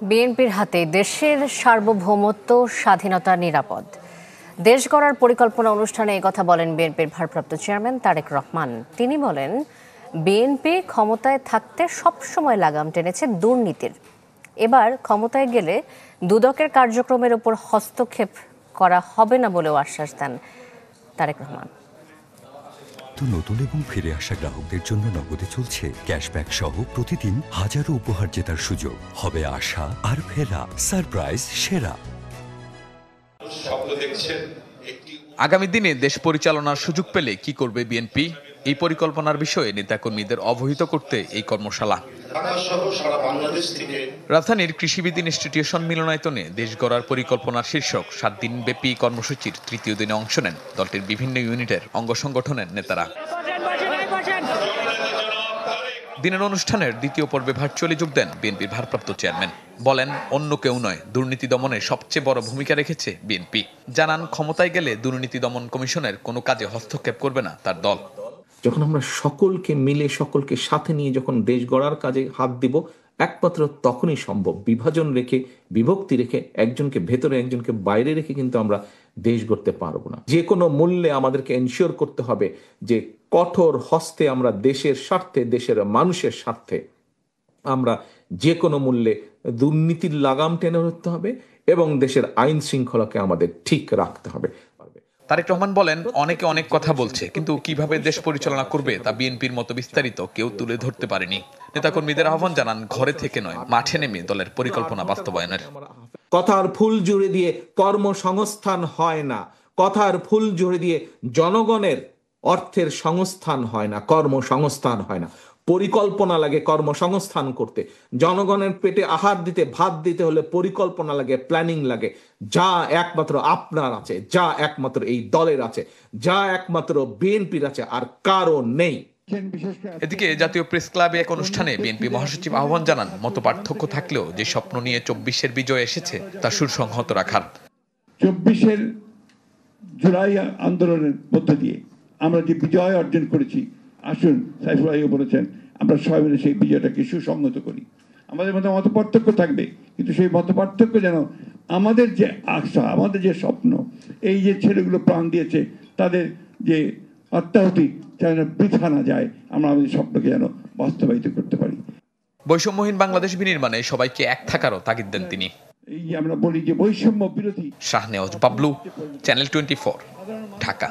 বিএনপির হাতে দেশের সার্বভৌমত্ব, স্বাধীনতা, নিরাপদ। দেশ গড়ার পরিকল্পনা অনুষ্ঠানে কথা বলেন বিএনপির ভারপ্রাপ্ত চেয়ারম্যান তারেক রহমান। তিনি বলেন, বিএনপি ক্ষমতায় থাকতে সবসময় লাগাম টেনেছে দুর্নীতির। এবার ক্ষমতায় গেলে দুদকের কার্যক্রমের উপর হস্তক্ষেপ করা হবে না বলেও আশ্বাস দেন তারেক রহমান। নতুন এবং ফিরে আসা গ্রাহকদের জন্য নগদে চলছে ক্যাশব্যাক সহ প্রতিদিন হাজারো উপহার জেতার সুযোগ। হবে আশা আর ফেরা, সারপ্রাইজ সেরা। আগামী দিনে দেশ পরিচালনার সুযোগ পেলে কি করবে বিএনপি, এই পরিকল্পনার বিষয়ে নেতাকর্মীদের অবহিত করতে এই কর্মশালা। রাজধানীর কৃষিবিদ ইনস্টিটিউশন মিলনায়তনে দেশ গড়ার পরিকল্পনার শীর্ষক 7 দিনব্যাপী কর্মসূচির তৃতীয় দিনে অংশ নেন দলটির বিভিন্ন ইউনিটের অঙ্গ সংগঠনের নেতারা। দিনের অনুষ্ঠানের দ্বিতীয় পর্বে ভার্চুয়ালি যোগ দেন বিএনপির ভারপ্রাপ্ত চেয়ারম্যান। বলেন, অন্য কেউ নয়, দুর্নীতি দমনে সবচেয়ে বড় ভূমিকা রেখেছে বিএনপি। জানান, ক্ষমতায় গেলে দুর্নীতি দমন কমিশনের কোনো কাজে হস্তক্ষেপ করবে না তার দল। যখন আমরা সকলকে মিলে, সকলকে সাথে নিয়ে যখন দেশ গড়ার কাজে হাত দিব, একমাত্র তখনই সম্ভব। বিভাজন রেখে, বিভক্তি রেখে, একজনকে ভেতরে একজনকে বাইরে রেখে কিন্তু আমরা দেশ গড়তে পারবো না। যে কোনো মূল্যে আমাদেরকে এনশিওর করতে হবে যে কঠোর হস্তে আমরা দেশের স্বার্থে, দেশের মানুষের স্বার্থে আমরা যে কোনো মূল্যে দুর্নীতির লাগাম টেনে ধরতে হবে এবং দেশের আইন শৃঙ্খলাকে আমাদের ঠিক রাখতে হবে। তারেক রহমান বলেন, অনেকে অনেক কথা বলছে, কিন্তু কিভাবে দেশ পরিচালনা করবে তা বিএনপির মতো বিস্তারিত কেউ তুলে ধরতে পারেনি। নেতাকর্মীদের আহ্বান জানান, ঘরে থেকে নয়, মাঠে নেমে দলের পরিকল্পনা বাস্তবায়নের। কথার ফুল জুড়ে দিয়ে কর্মসংস্থান হয় না, কথার ফুল জুড়ে দিয়ে জনগণের অর্থের সংস্থান হয় না, কর্মসংস্থান হয় না। পরিকল্পনা লাগে কর্মসংস্থান করতে। জনগণের পেটে আহার দিতে, ভাত দিতে হলে পরিকল্পনা লাগে, প্ল্যানিং লাগে। যা একমাত্র আপনার আছে, যা একমাত্র এই দলের আছে, যা একমাত্র বিএনপির আছে, আর কারো নেই। এদিকে জাতীয় প্রেস ক্লাবে এক অনুষ্ঠানে বিএনপি মহাসচিব আহ্বান জানান, মতপার্থক্য থাকলেও যে স্বপ্ন নিয়ে 24-এর বিজয় এসেছে তা সুসংহত রাখার। 24-এর জুলাই আন্দোলনের মধ্য দিয়ে আমরা যে বিজয় অর্জন করেছি, আসুন, সাইফুল ভাইও বলেছেন, আমরা সবাই মিলে সেই বিজয়টাকে সুসংহত করি। আমাদের মধ্যে মতপার্থক্য থাকবে, কিন্তু সেই মতপার্থক্য যেন আমাদের যে আশা, আমাদের যে স্বপ্ন, এই যে ছেলেগুলো প্রাণ দিয়েছে তাদের যে আত্মাহুতি যেন বৃথা না যায়, আমরা আমাদের স্বপ্নকে যেন বাস্তবায়িত করতে পারি। বৈষম্যহীন বাংলাদেশ বিনির্মাণে সবাইকে এক থাকারও তাগিদ দেন তিনি। এই আমরা বলি যে বৈষম্য বিরোধী। শাহনেওয়াজ বাবলু, চ্যানেল 24, ঢাকা।